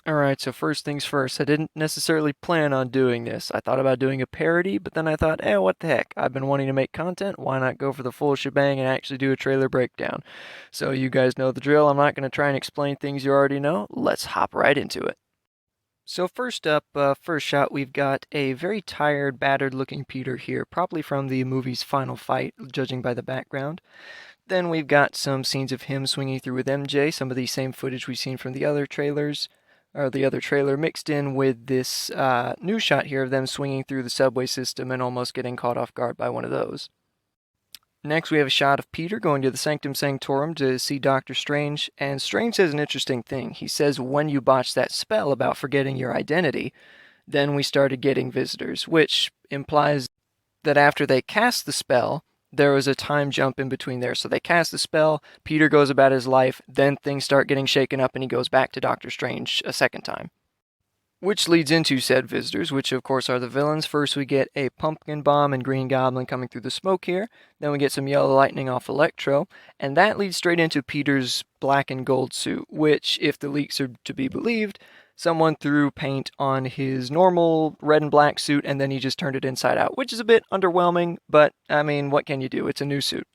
Alright, so first things first, I didn't necessarily plan on doing this. I thought about doing a parody, but then I thought, what the heck? I've been wanting to make content, why not go for the full shebang and actually do a trailer breakdown? So you guys know the drill, I'm not going to try and explain things you already know. Let's hop right into it. So first up, first shot, we've got a very tired, battered-looking Peter here, probably from the movie's final fight, judging by the background. Then we've got some scenes of him swinging through with MJ, some of the same footage we've seen from the other trailers, or the other trailer, mixed in with this new shot here of them swinging through the subway system and almost getting caught off guard by one of those. Next, we have a shot of Peter going to the Sanctum Sanctorum to see Doctor Strange, and Strange says an interesting thing. He says when you botched that spell about forgetting your identity, then we started getting visitors, which implies that after they cast the spell, there was a time jump in between there. So they cast the spell, Peter goes about his life, then things start getting shaken up and he goes back to Doctor Strange a second time. Which leads into said visitors, which of course are the villains. First we get a pumpkin bomb and Green Goblin coming through the smoke here. Then we get some yellow lightning off Electro. And that leads straight into Peter's black and gold suit, which, if the leaks are to be believed, someone threw paint on his normal red and black suit and then he just turned it inside out, which is a bit underwhelming, but I mean, what can you do? It's a new suit.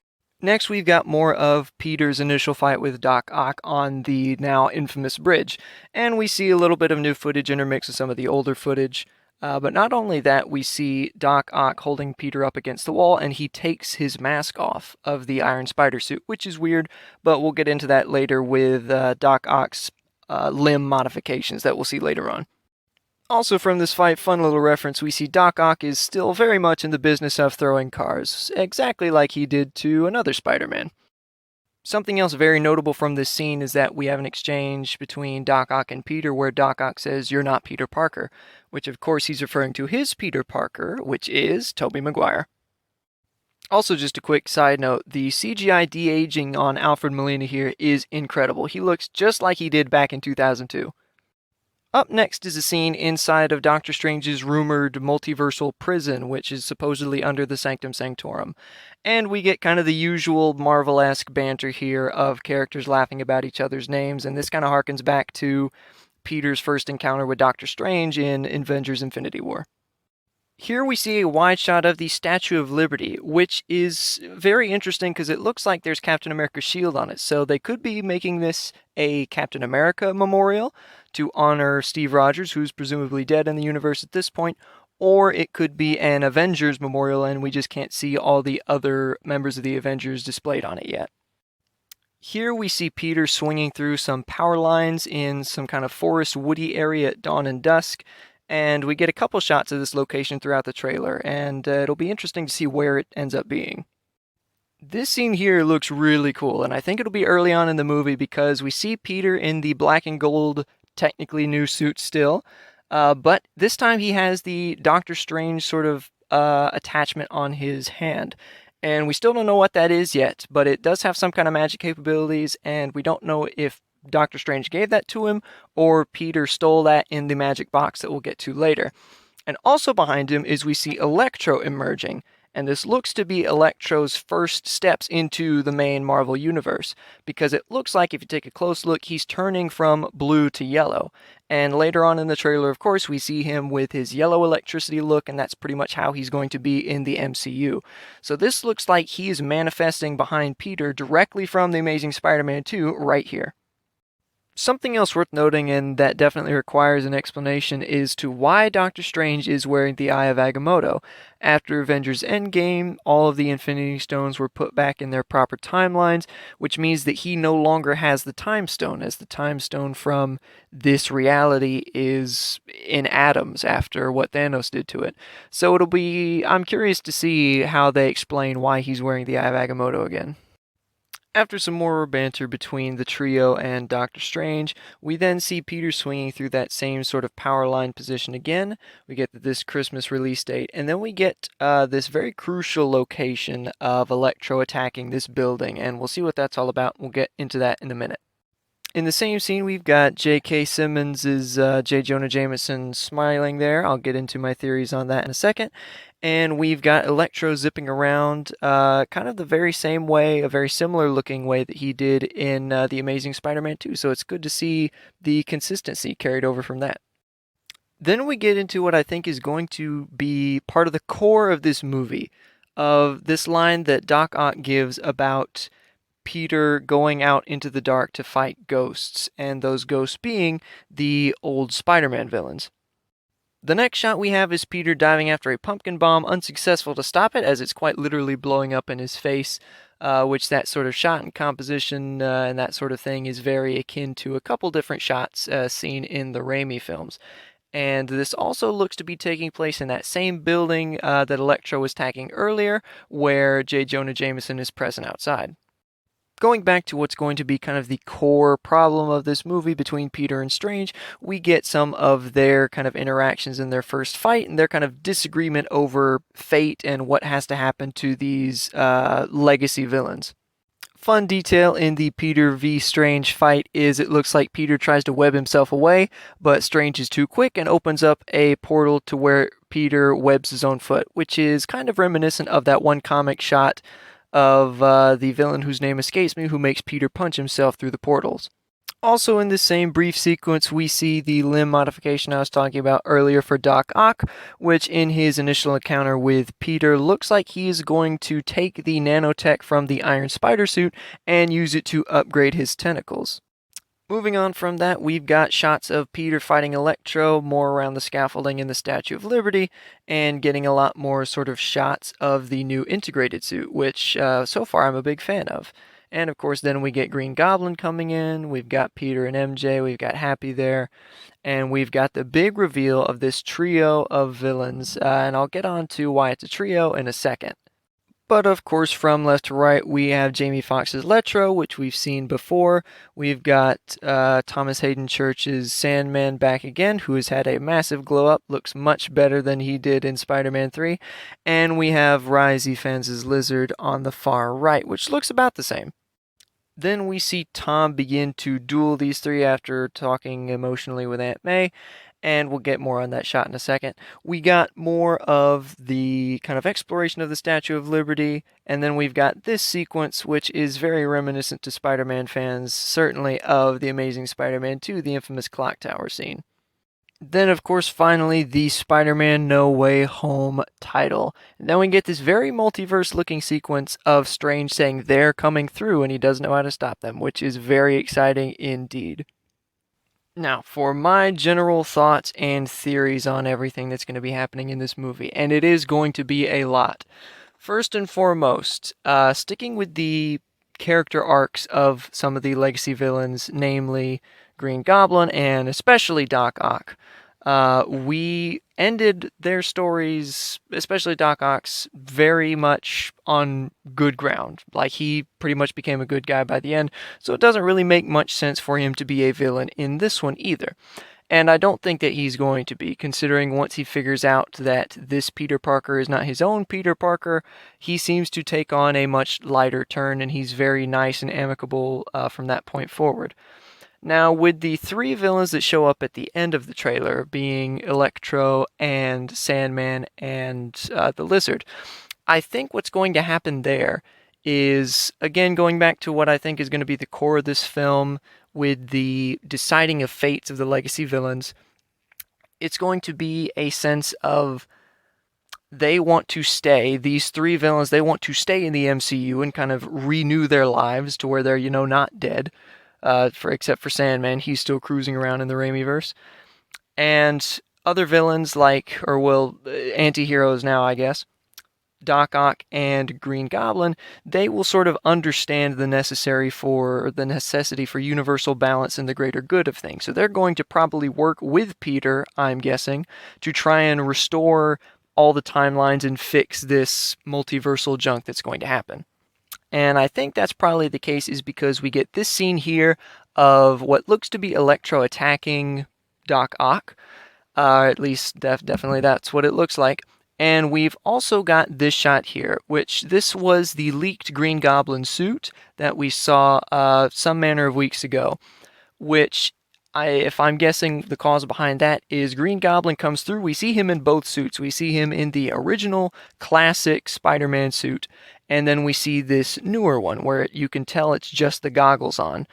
Next, we've got more of Peter's initial fight with Doc Ock on the now infamous bridge, and we see a little bit of new footage intermixed with some of the older footage. But not only that, we see Doc Ock holding Peter up against the wall, and he takes his mask off of the Iron Spider suit, which is weird, but we'll get into that later with Doc Ock's limb modifications that we'll see later on. Also from this fight, fun little reference, we see Doc Ock is still very much in the business of throwing cars, exactly like he did to another Spider-Man. Something else very notable from this scene is that we have an exchange between Doc Ock and Peter where Doc Ock says, "You're not Peter Parker," which of course he's referring to his Peter Parker, which is Tobey Maguire. Also, just a quick side note, the CGI de-aging on Alfred Molina here is incredible. He looks just like he did back in 2002. Up next is a scene inside of Doctor Strange's rumored multiversal prison, which is supposedly under the Sanctum Sanctorum. And we get kind of the usual Marvel-esque banter here of characters laughing about each other's names, and this kind of harkens back to Peter's first encounter with Doctor Strange in Avengers Infinity War. Here we see a wide shot of the Statue of Liberty, which is very interesting because it looks like there's Captain America's shield on it. So they could be making this a Captain America memorial to honor Steve Rogers, who's presumably dead in the universe at this point, or it could be an Avengers memorial and we just can't see all the other members of the Avengers displayed on it yet. Here we see Peter swinging through some power lines in some kind of forest woody area at dawn and dusk, and we get a couple shots of this location throughout the trailer, and it'll be interesting to see where it ends up being. This scene here looks really cool, and I think it'll be early on in the movie because we see Peter in the black and gold, technically new suit still, but this time he has the Doctor Strange sort of attachment on his hand. And we still don't know what that is yet, but it does have some kind of magic capabilities, and we don't know if Doctor Strange gave that to him or Peter stole that in the magic box that we'll get to later. And also behind him is we see Electro emerging, and this looks to be Electro's first steps into the main Marvel universe, because it looks like if you take a close look, he's turning from blue to yellow. And later on in the trailer, of course, we see him with his yellow electricity look, and that's pretty much how he's going to be in the MCU. So this looks like he is manifesting behind Peter directly from The Amazing Spider-Man 2 right here. Something else worth noting, and that definitely requires an explanation, is to why Doctor Strange is wearing the Eye of Agamotto. After Avengers Endgame, all of the Infinity Stones were put back in their proper timelines, which means that he no longer has the Time Stone, as the Time Stone from this reality is in atoms after what Thanos did to it. So I'm curious to see how they explain why he's wearing the Eye of Agamotto again. After some more banter between the trio and Doctor Strange, we then see Peter swinging through that same sort of power line position again. We get this Christmas release date, and then we get this very crucial location of Electro attacking this building, and we'll see what that's all about. We'll get into that in a minute. In the same scene, we've got J.K. Simmons' J. Jonah Jameson smiling there. I'll get into my theories on that in a second. And we've got Electro zipping around kind of the very same way, a very similar looking way that he did in The Amazing Spider-Man 2. So it's good to see the consistency carried over from that. Then we get into what I think is going to be part of the core of this movie, of this line that Doc Ock gives about Peter going out into the dark to fight ghosts, and those ghosts being the old Spider-Man villains. The next shot we have is Peter diving after a pumpkin bomb, unsuccessful to stop it as it's quite literally blowing up in his face, which that sort of shot and composition and that sort of thing is very akin to a couple different shots seen in the Raimi films. And this also looks to be taking place in that same building that Electro was tagging earlier, where J. Jonah Jameson is present outside. Going back to what's going to be kind of the core problem of this movie between Peter and Strange, we get some of their kind of interactions in their first fight and their kind of disagreement over fate and what has to happen to these legacy villains. Fun detail in the Peter v. Strange fight is it looks like Peter tries to web himself away, but Strange is too quick and opens up a portal to where Peter webs his own foot, which is kind of reminiscent of that one comic shot of the villain whose name escapes me, who makes Peter punch himself through the portals. Also in this same brief sequence, we see the limb modification I was talking about earlier for Doc Ock, which in his initial encounter with Peter looks like he is going to take the nanotech from the Iron Spider suit and use it to upgrade his tentacles. Moving on from that, we've got shots of Peter fighting Electro, more around the scaffolding in the Statue of Liberty, and getting a lot more sort of shots of the new integrated suit, which so far I'm a big fan of. And of course, then we get Green Goblin coming in, we've got Peter and MJ, we've got Happy there, and we've got the big reveal of this trio of villains, and I'll get on to why it's a trio in a second. But of course, from left to right, we have Jamie Foxx's Electro, which we've seen before. We've got Thomas Hayden Church's Sandman back again, who has had a massive glow up, looks much better than he did in Spider-Man 3. And we have Rise Fans' Lizard on the far right, which looks about the same. Then we see Tom begin to duel these three after talking emotionally with Aunt May, and we'll get more on that shot in a second. We got more of the kind of exploration of the Statue of Liberty, and then we've got this sequence, which is very reminiscent to Spider-Man fans, certainly of The Amazing Spider-Man 2, the infamous clock tower scene. Then, of course, finally, the Spider-Man No Way Home title. And then we get this very multiverse-looking sequence of Strange saying they're coming through and he doesn't know how to stop them, which is very exciting indeed. Now, for my general thoughts and theories on everything that's going to be happening in this movie, and it is going to be a lot. First and foremost, sticking with the character arcs of some of the legacy villains, namely Green Goblin and especially Doc Ock. We ended their stories, especially Doc Ock's, very much on good ground. Like, he pretty much became a good guy by the end, so it doesn't really make much sense for him to be a villain in this one either. And I don't think that he's going to be, considering once he figures out that this Peter Parker is not his own Peter Parker, he seems to take on a much lighter turn, and he's very nice and amicable from that point forward. Now, with the three villains that show up at the end of the trailer, being Electro and Sandman and the Lizard, I think what's going to happen there is, again, going back to what I think is going to be the core of this film with the deciding of fates of the legacy villains, it's going to be a sense of they want to stay, these three villains, they want to stay in the MCU and kind of renew their lives to where they're, not dead. Except for Sandman, he's still cruising around in the Raimiverse. And other villains anti-heroes now, I guess, Doc Ock and Green Goblin, they will sort of understand the necessity for universal balance and the greater good of things. So they're going to probably work with Peter, I'm guessing, to try and restore all the timelines and fix this multiversal junk that's going to happen. And I think that's probably the case is because we get this scene here of what looks to be Electro attacking Doc Ock. At least definitely that's what it looks like. And we've also got this shot here, which this was the leaked Green Goblin suit that we saw some manner of weeks ago. which if I'm guessing the cause behind that is Green Goblin comes through. We see him in both suits. We see him in the original classic Spider-Man suit, and then we see this newer one where you can tell it's just the goggles on.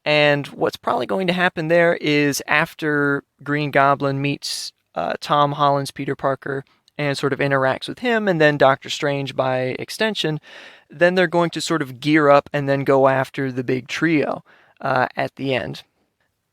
And what's probably going to happen there is after Green Goblin meets Tom Holland's Peter Parker and sort of interacts with him, and then Doctor Strange by extension, then they're going to sort of gear up and then go after the big trio at the end.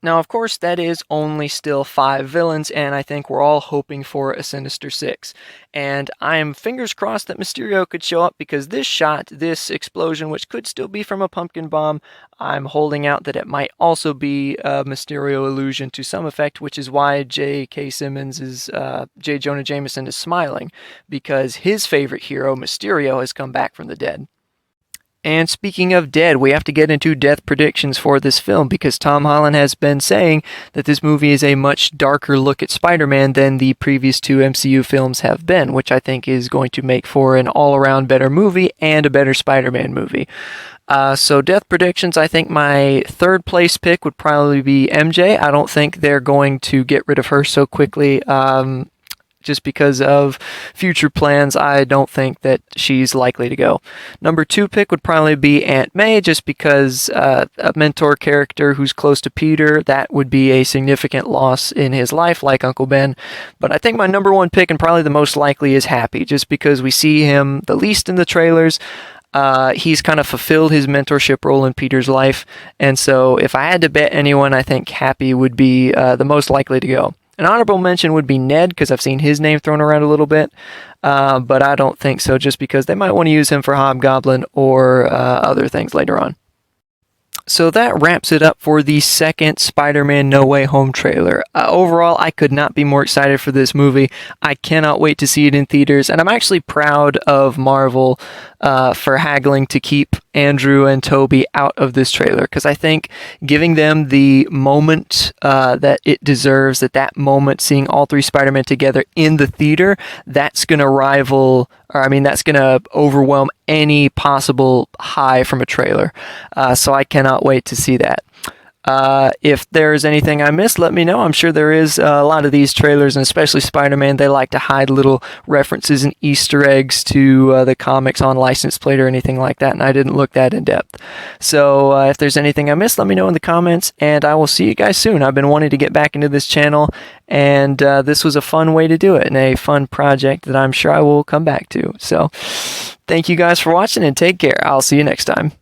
Now, of course, that is only still 5 villains, and I think we're all hoping for a Sinister Six. And I am fingers crossed that Mysterio could show up, because this shot, this explosion, which could still be from a pumpkin bomb, I'm holding out that it might also be a Mysterio illusion to some effect, which is why J. Jonah Jameson is smiling, because his favorite hero, Mysterio, has come back from the dead. And speaking of dead, we have to get into death predictions for this film, because Tom Holland has been saying that this movie is a much darker look at Spider-Man than the previous 2 MCU films have been, which I think is going to make for an all-around better movie and a better Spider-Man movie. So death predictions, I think my third place pick would probably be MJ. I don't think they're going to get rid of her so quickly. Just because of future plans, I don't think that she's likely to go. Number 2 pick would probably be Aunt May, just because a mentor character who's close to Peter, that would be a significant loss in his life, like Uncle Ben. But I think my number 1 pick, and probably the most likely, is Happy, just because we see him the least in the trailers. He's kind of fulfilled his mentorship role in Peter's life, and so if I had to bet anyone, I think Happy would be the most likely to go. An honorable mention would be Ned, because I've seen his name thrown around a little bit, but I don't think so, just because they might want to use him for Hobgoblin or other things later on. So that wraps it up for the second Spider-Man No Way Home trailer. Overall, I could not be more excited for this movie. I cannot wait to see it in theaters, and I'm actually proud of Marvel for haggling to keep Andrew and Tobey out of this trailer, because I think giving them the moment that it deserves, that moment seeing all 3 Spider-Man together in the theater, that's going to rival, or I mean, that's going to overwhelm any possible high from a trailer. So I cannot wait to see that. If there's anything I missed, let me know. I'm sure there is a lot of these trailers, and especially Spider-Man, they like to hide little references and Easter eggs to the comics on license plate or anything like that, and I didn't look that in depth. So if there's anything I missed, let me know in the comments, and I will see you guys soon. I've been wanting to get back into this channel, and this was a fun way to do it, and a fun project that I'm sure I will come back to. So thank you guys for watching, and take care. I'll see you next time.